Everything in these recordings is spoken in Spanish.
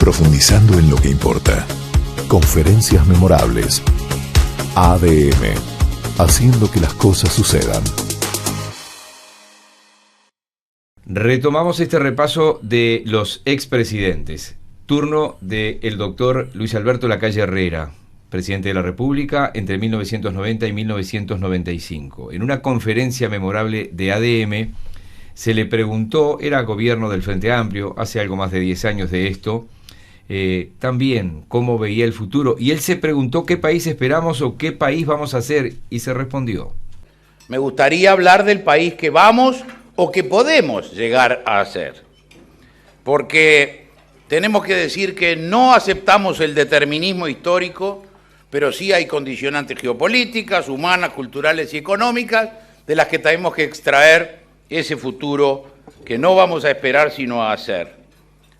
profundizando en lo que importa. Conferencias memorables. ADM, haciendo que las cosas sucedan. Retomamos este repaso de los expresidentes. Turno del doctor Luis Alberto Lacalle Herrera, presidente de la República entre 1990 y 1995. En una conferencia memorable de ADM se le preguntó, era gobierno del Frente Amplio, hace algo más de 10 años de esto, también cómo veía el futuro, y él se preguntó qué país esperamos o qué país vamos a hacer, y se respondió: me gustaría hablar del país que vamos o que podemos llegar a hacer, porque tenemos que decir que no aceptamos el determinismo histórico, pero sí hay condicionantes geopolíticas, humanas, culturales y económicas de las que tenemos que extraer ese futuro que no vamos a esperar sino a hacer.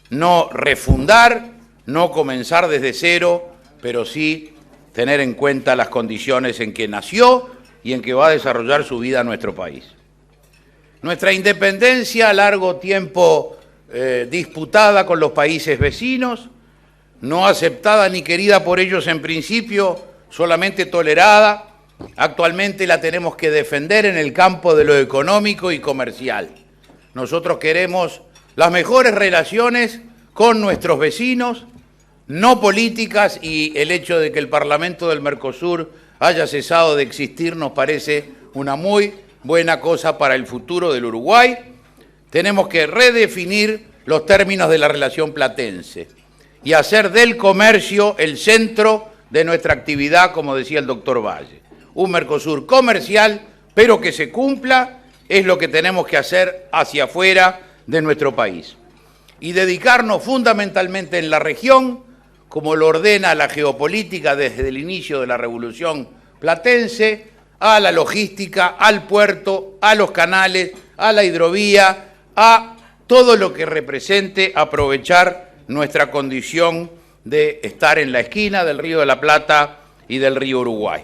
No refundar, no comenzar desde cero, pero sí tener en cuenta las condiciones en que nació y en que va a desarrollar su vida nuestro país. Nuestra independencia, largo tiempo disputada con los países vecinos, no aceptada ni querida por ellos en principio, solamente tolerada, actualmente la tenemos que defender en el campo de lo económico y comercial. Nosotros queremos las mejores relaciones con nuestros vecinos, no políticas, y el hecho de que el Parlamento del Mercosur haya cesado de existir nos parece una muy buena cosa para el futuro del Uruguay. Tenemos que redefinir los términos de la relación platense y hacer del comercio el centro de nuestra actividad, como decía el doctor Valle. Un Mercosur comercial, pero que se cumpla, es lo que tenemos que hacer hacia afuera de nuestro país. Y dedicarnos fundamentalmente en la región, como lo ordena la geopolítica desde el inicio de la Revolución Platense, a la logística, al puerto, a los canales, a la hidrovía, a todo lo que represente aprovechar nuestra condición de estar en la esquina del Río de la Plata y del Río Uruguay.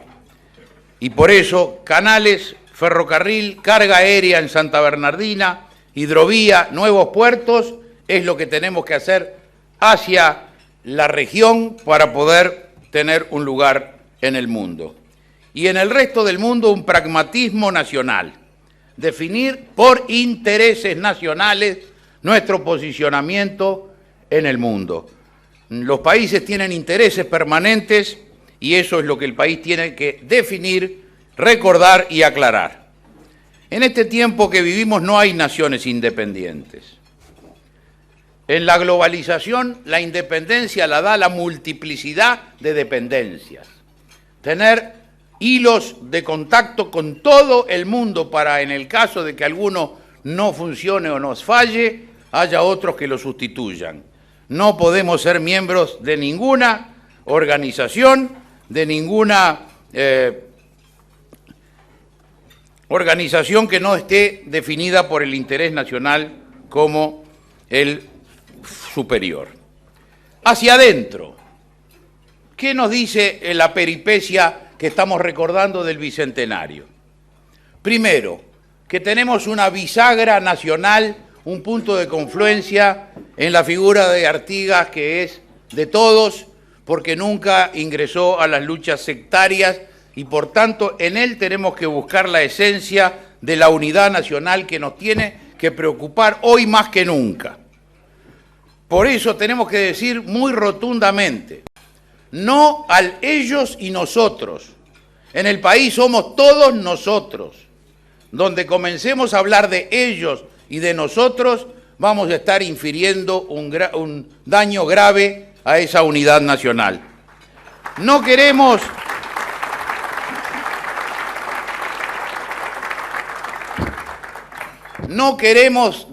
Y por eso, canales, ferrocarril, carga aérea en Santa Bernardina, hidrovía, nuevos puertos, es lo que tenemos que hacer hacia la región para poder tener un lugar en el mundo. Y en el resto del mundo un pragmatismo nacional, definir por intereses nacionales nuestro posicionamiento en el mundo. Los países tienen intereses permanentes y eso es lo que el país tiene que definir, recordar y aclarar. En este tiempo que vivimos no hay naciones independientes. En la globalización, la independencia la da la multiplicidad de dependencias. Tener hilos de contacto con todo el mundo para, en el caso de que alguno no funcione o nos falle, haya otros que lo sustituyan. No podemos ser miembros de ninguna organización, de ninguna organización que no esté definida por el interés nacional como el superior. Hacia adentro, ¿qué nos dice la peripecia que estamos recordando del Bicentenario? Primero, que tenemos una bisagra nacional, un punto de confluencia en la figura de Artigas, que es de todos, porque nunca ingresó a las luchas sectarias y por tanto en él tenemos que buscar la esencia de la unidad nacional que nos tiene que preocupar hoy más que nunca. Por eso tenemos que decir muy rotundamente, no al ellos y nosotros. En el país somos todos nosotros. Donde comencemos a hablar de ellos y de nosotros, vamos a estar infiriendo un daño grave a esa unidad nacional. No queremos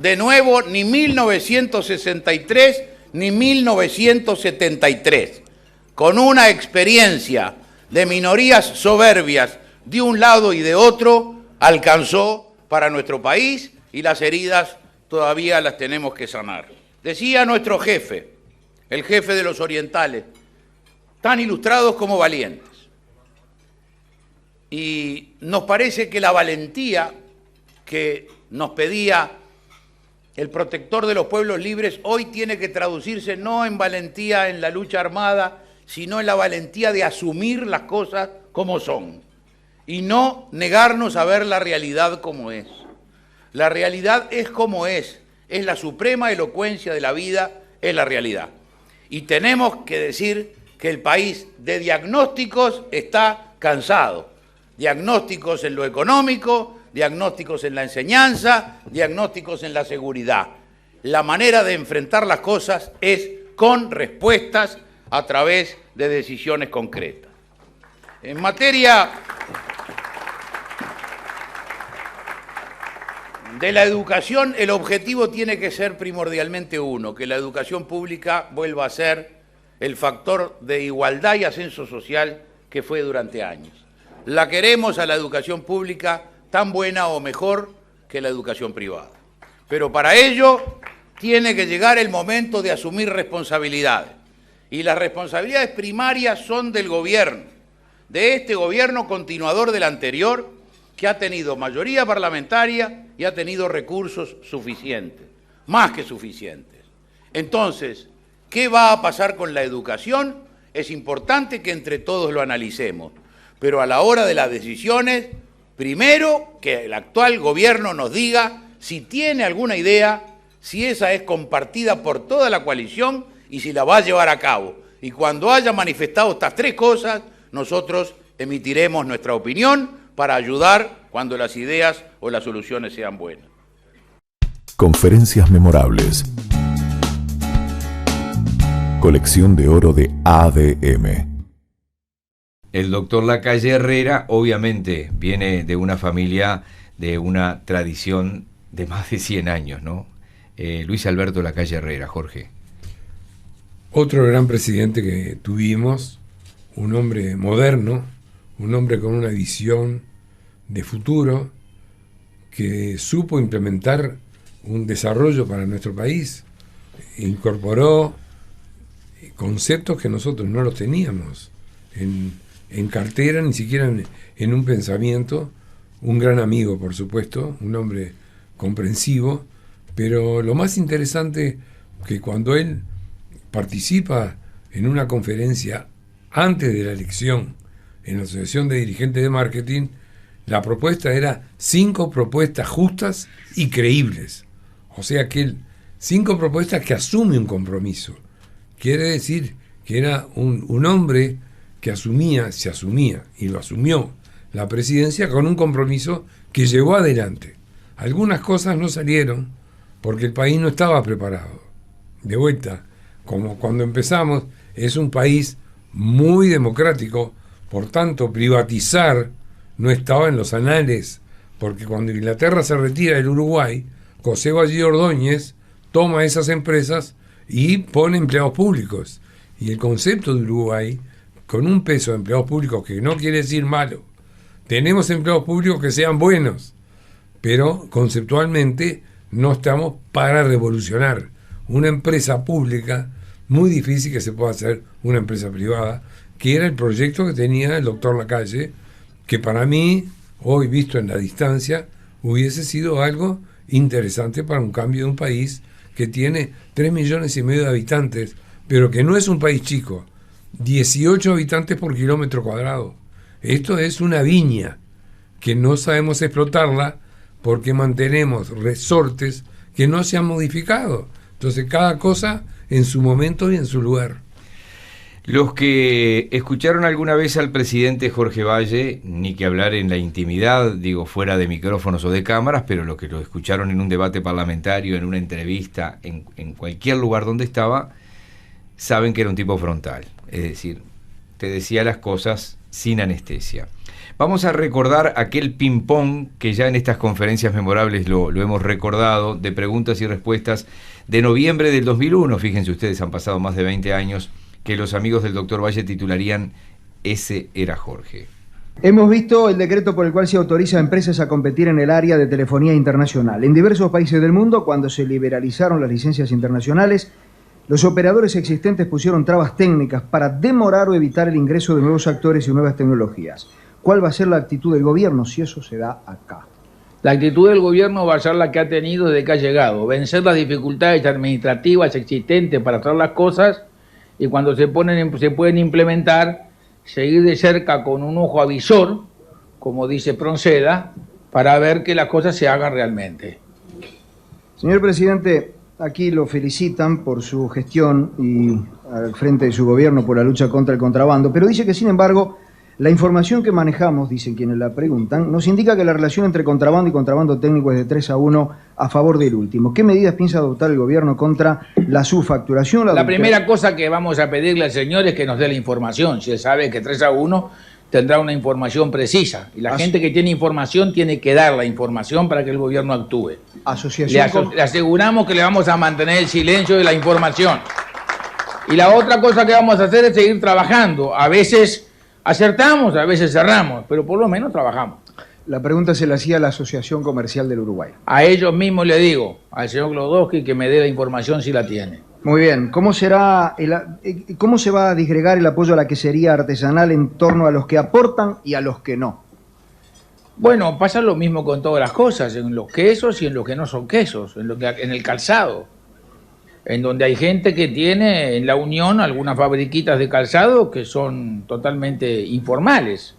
de nuevo ni 1963 ni 1973, con una experiencia de minorías soberbias de un lado y de otro, alcanzó para nuestro país y las heridas todavía las tenemos que sanar. Decía nuestro jefe, el jefe de los orientales, tan ilustrados como valientes. Y nos parece que la valentía que nos pedía el protector de los pueblos libres, hoy tiene que traducirse no en valentía en la lucha armada, sino en la valentía de asumir las cosas como son y no negarnos a ver la realidad como es. La realidad es como es la suprema elocuencia de la vida, es la realidad. Y tenemos que decir que el país de diagnósticos está cansado. Diagnósticos en lo económico, diagnósticos en la enseñanza, diagnósticos en la seguridad. La manera de enfrentar las cosas es con respuestas a través de decisiones concretas. En materia de la educación, el objetivo tiene que ser primordialmente uno, que la educación pública vuelva a ser el factor de igualdad y ascenso social que fue durante años. La queremos a la educación pública tan buena o mejor que la educación privada. Pero para ello tiene que llegar el momento de asumir responsabilidades. Y las responsabilidades primarias son del gobierno, de este gobierno continuador del anterior, que ha tenido mayoría parlamentaria y ha tenido recursos suficientes, más que suficientes. Entonces, ¿qué va a pasar con la educación? Es importante que entre todos lo analicemos, pero a la hora de las decisiones, primero que el actual gobierno nos diga si tiene alguna idea, si esa es compartida por toda la coalición y si la va a llevar a cabo. Y cuando haya manifestado estas tres cosas, nosotros emitiremos nuestra opinión para ayudar cuando las ideas o las soluciones sean buenas. Conferencias memorables. Colección de oro de ADM. El doctor Lacalle Herrera obviamente viene de una familia, de una tradición de más de 100 años, ¿no? Luis Alberto Lacalle Herrera, Jorge. Otro gran presidente que tuvimos, un hombre moderno, un hombre con una visión de futuro, que supo implementar un desarrollo para nuestro país, incorporó conceptos que nosotros no los teníamos en cartera, ni siquiera en un pensamiento. Un gran amigo, por supuesto, un hombre comprensivo, pero lo más interesante que cuando él participa en una conferencia antes de la elección en la Asociación de Dirigentes de Marketing, la propuesta era 5 propuestas justas y creíbles. O sea que 5 propuestas que asume un compromiso. Quiere decir que era un hombre que se asumía y lo asumió la presidencia con un compromiso que llevó adelante. Algunas cosas no salieron porque el país no estaba preparado. De vuelta, como cuando empezamos, es un país muy democrático, por tanto privatizar no estaba en los anales, porque cuando Inglaterra se retira del Uruguay, José Valle Ordóñez toma esas empresas y pone empleados públicos. Y el concepto de Uruguay, con un peso de empleados públicos, que no quiere decir malo, tenemos empleados públicos que sean buenos, pero conceptualmente no estamos para revolucionar. Una empresa pública, muy difícil que se pueda hacer una empresa privada, que era el proyecto que tenía el doctor Lacalle, que para mí, hoy visto en la distancia, hubiese sido algo interesante para un cambio de un país que tiene 3,5 millones de habitantes, pero que no es un país chico, 18 habitantes por kilómetro cuadrado. Esto es una viña que no sabemos explotarla porque mantenemos resortes que no se han modificado. Entonces cada cosa en su momento y en su lugar. Los que escucharon alguna vez al presidente Jorge Valle, ni que hablar en la intimidad, digo, fuera de micrófonos o de cámaras, pero los que lo escucharon en un debate parlamentario, en una entrevista, en cualquier lugar donde estaba, saben que era un tipo frontal. Es decir, te decía las cosas sin anestesia. Vamos a recordar aquel ping-pong que ya en estas conferencias memorables lo hemos recordado, de preguntas y respuestas de noviembre del 2001. Fíjense ustedes, han pasado más de 20 años, que los amigos del doctor Valle titularían Ese era Jorge. Hemos visto el decreto por el cual se autoriza a empresas a competir en el área de telefonía internacional. En diversos países del mundo, cuando se liberalizaron las licencias internacionales, los operadores existentes pusieron trabas técnicas para demorar o evitar el ingreso de nuevos actores y nuevas tecnologías. ¿Cuál va a ser la actitud del gobierno si eso se da acá? La actitud del gobierno va a ser la que ha tenido desde que ha llegado, vencer las dificultades administrativas existentes para hacer las cosas y cuando se pueden implementar, seguir de cerca con un ojo avisor, como dice Pronceda, para ver que las cosas se hagan realmente. Señor presidente, aquí lo felicitan por su gestión y al frente de su gobierno por la lucha contra el contrabando, pero dice que sin embargo la información que manejamos, dicen quienes la preguntan, nos indica que la relación entre contrabando y contrabando técnico es de 3-1 a favor del último. ¿Qué medidas piensa adoptar el gobierno contra la subfacturación? La primera cosa que vamos a pedirle al señor es que nos dé la información. Si él sabe que 3-1 tendrá una información precisa. Y la gente que tiene información tiene que dar la información para que el gobierno actúe. Le aseguramos que le vamos a mantener el silencio de la información. Y la otra cosa que vamos a hacer es seguir trabajando. A veces acertamos, a veces cerramos, pero por lo menos trabajamos. La pregunta se la hacía a la Asociación Comercial del Uruguay. A ellos mismos le digo, al señor Klodowski, que me dé la información si la tiene. Muy bien. ¿Cómo se va a disgregar el apoyo a la quesería artesanal en torno a los que aportan y a los que no? Bueno, pasa lo mismo con todas las cosas, en los quesos y en los que no son quesos, en el calzado. En donde hay gente que tiene en la Unión algunas fabriquitas de calzado que son totalmente informales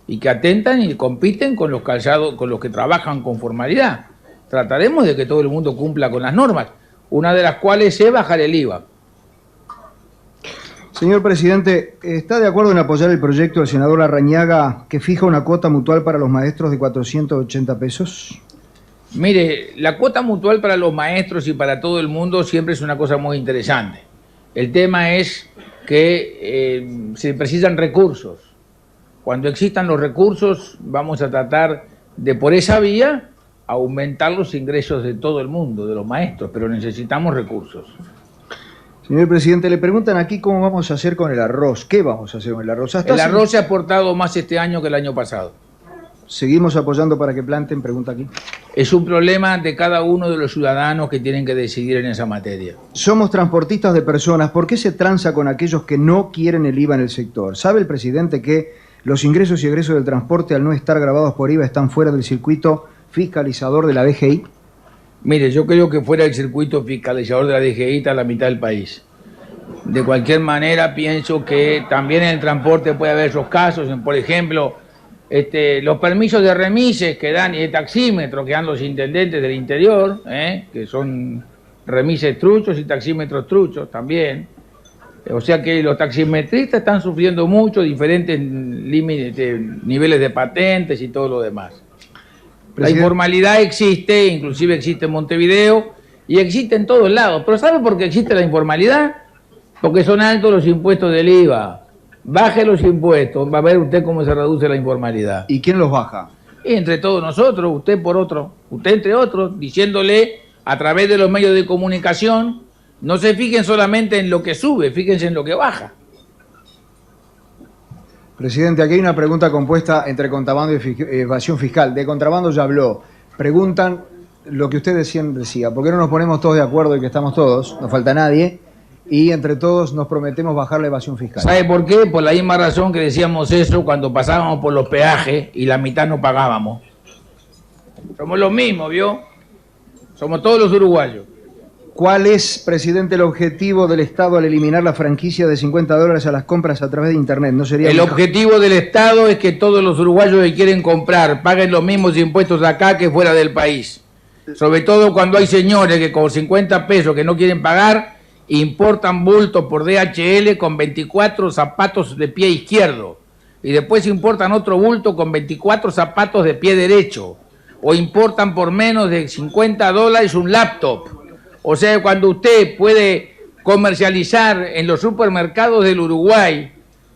y que atentan y compiten con los calzados, con los que trabajan con formalidad. Trataremos de que todo el mundo cumpla con las normas, una de las cuales es bajar el IVA. Señor presidente, ¿está de acuerdo en apoyar el proyecto del senador Larrañaga que fija una cuota mutual para los maestros de 480 pesos? Mire, la cuota mutual para los maestros y para todo el mundo siempre es una cosa muy interesante. El tema es que se precisan recursos. Cuando existan los recursos, vamos a tratar de, por esa vía, aumentar los ingresos de todo el mundo, de los maestros, pero necesitamos recursos. Señor presidente, le preguntan aquí cómo vamos a hacer con el arroz. ¿Qué vamos a hacer con el arroz? El arroz se ha aportado más este año que el año pasado. ¿Seguimos apoyando para que planten? Pregunta aquí. Es un problema de cada uno de los ciudadanos que tienen que decidir en esa materia. Somos transportistas de personas. ¿Por qué se tranza con aquellos que no quieren el IVA en el sector? ¿Sabe el presidente que los ingresos y egresos del transporte, al no estar grabados por IVA, están fuera del circuito fiscalizador de la DGI? Mire, yo creo que fuera del circuito fiscalizador de la DGI está la mitad del país. De cualquier manera, pienso que también en el transporte puede haber esos casos. Por ejemplo, los permisos de remises que dan y de taxímetros que dan los intendentes del interior, que son remises truchos y taxímetros truchos también. O sea que los taximetristas están sufriendo mucho, diferentes niveles de patentes y todo lo demás. La informalidad existe, inclusive existe en Montevideo y existe en todos lados. ¿Pero sabe por qué existe la informalidad? Porque son altos los impuestos del IVA. Baje los impuestos, va a ver usted cómo se reduce la informalidad. ¿Y quién los baja? Y entre todos nosotros, usted por otro, usted entre otros, diciéndole a través de los medios de comunicación, no se fijen solamente en lo que sube, fíjense en lo que baja. Presidente, aquí hay una pregunta compuesta entre contrabando y evasión fiscal. De contrabando ya habló. Preguntan lo que usted decía, ¿por qué no nos ponemos todos de acuerdo y que estamos todos? No falta nadie. Y entre todos nos prometemos bajar la evasión fiscal. ¿Sabe por qué? Por la misma razón que decíamos eso cuando pasábamos por los peajes y la mitad no pagábamos. Somos los mismos, ¿vio? Somos todos los uruguayos. ¿Cuál es, presidente, el objetivo del Estado al eliminar la franquicia de $50 a las compras a través de Internet? ¿No sería el objetivo del Estado es que todos los uruguayos que quieren comprar paguen los mismos impuestos acá que fuera del país. Sobre todo cuando hay señores que con 50 pesos que no quieren pagar, importan bultos por DHL con 24 zapatos de pie izquierdo. Y después importan otro bulto con 24 zapatos de pie derecho. O importan por menos de $50 un laptop. O sea, cuando usted puede comercializar en los supermercados del Uruguay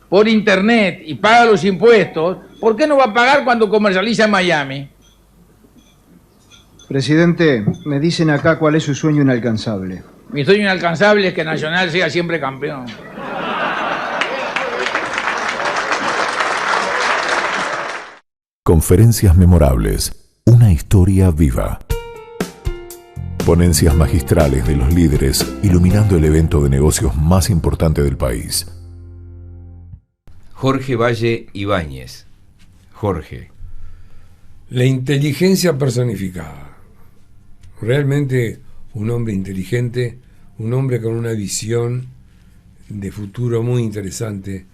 por internet y paga los impuestos, ¿por qué no va a pagar cuando comercializa en Miami? Presidente, me dicen acá cuál es su sueño inalcanzable. Mi sueño inalcanzable es que Nacional sea siempre campeón. Conferencias memorables. Una historia viva. Ponencias magistrales de los líderes iluminando el evento de negocios más importante del país. Jorge Valle Ibáñez. Jorge. La inteligencia personificada. Realmente un hombre inteligente, un hombre con una visión de futuro muy interesante.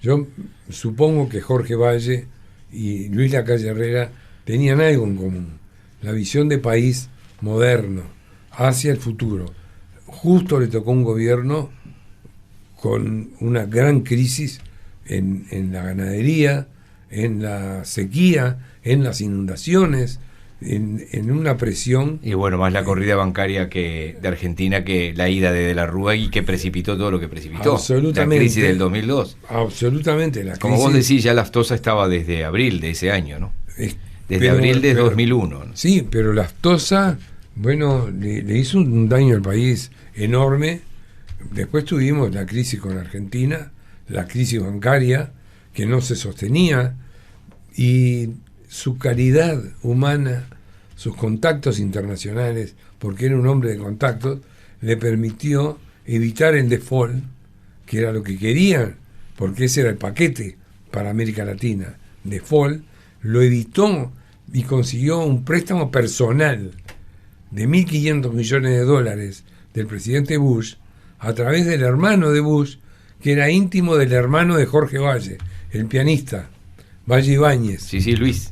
Yo supongo que Jorge Valle y Luis Lacalle Herrera tenían algo en común, la visión de país moderno, hacia el futuro. Justo le tocó un gobierno con una gran crisis en la ganadería, en la sequía, en las inundaciones, en una presión. Y bueno, más la corrida bancaria de Argentina que la ida de la Rúa y que precipitó todo lo que precipitó. Absolutamente. La crisis del 2002. Absolutamente. Como vos decís, ya la aftosa estaba desde abril de ese año, ¿no? Desde abril de 2001. ¿no? Sí, pero la aftosa, bueno, le hizo un daño al país enorme. Después tuvimos la crisis con Argentina, la crisis bancaria, que no se sostenía, y su calidad humana, sus contactos internacionales, porque era un hombre de contactos, le permitió evitar el default, que era lo que querían, porque ese era el paquete para América Latina. Default, lo evitó y consiguió un préstamo personal de $1.500 millones del presidente Bush, a través del hermano de Bush, que era íntimo del hermano de Jorge Valle, el pianista, Valle Ibáñez. Sí, Luis.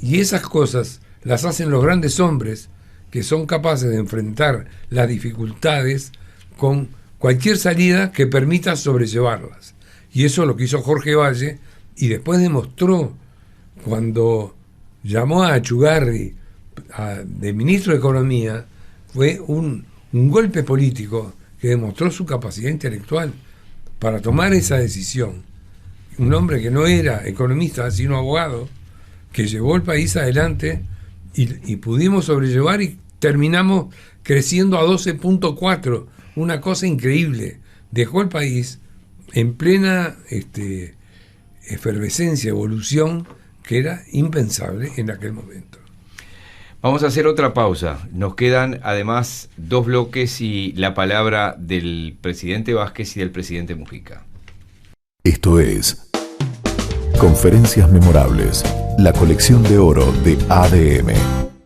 Y esas cosas las hacen los grandes hombres que son capaces de enfrentar las dificultades con cualquier salida que permita sobrellevarlas. Y eso es lo que hizo Jorge Valle, y después demostró cuando llamó a Achugarri de ministro de Economía, fue un golpe político que demostró su capacidad intelectual para tomar esa decisión. Un hombre que no era economista, sino abogado, que llevó el país adelante y pudimos sobrellevar y terminamos creciendo a 12.4, una cosa increíble. Dejó el país en plena efervescencia, evolución, que era impensable en aquel momento. Vamos a hacer otra pausa. Nos quedan además 2 bloques y la palabra del presidente Vázquez y del presidente Mujica. Esto es Conferencias Memorables, la colección de oro de ADM.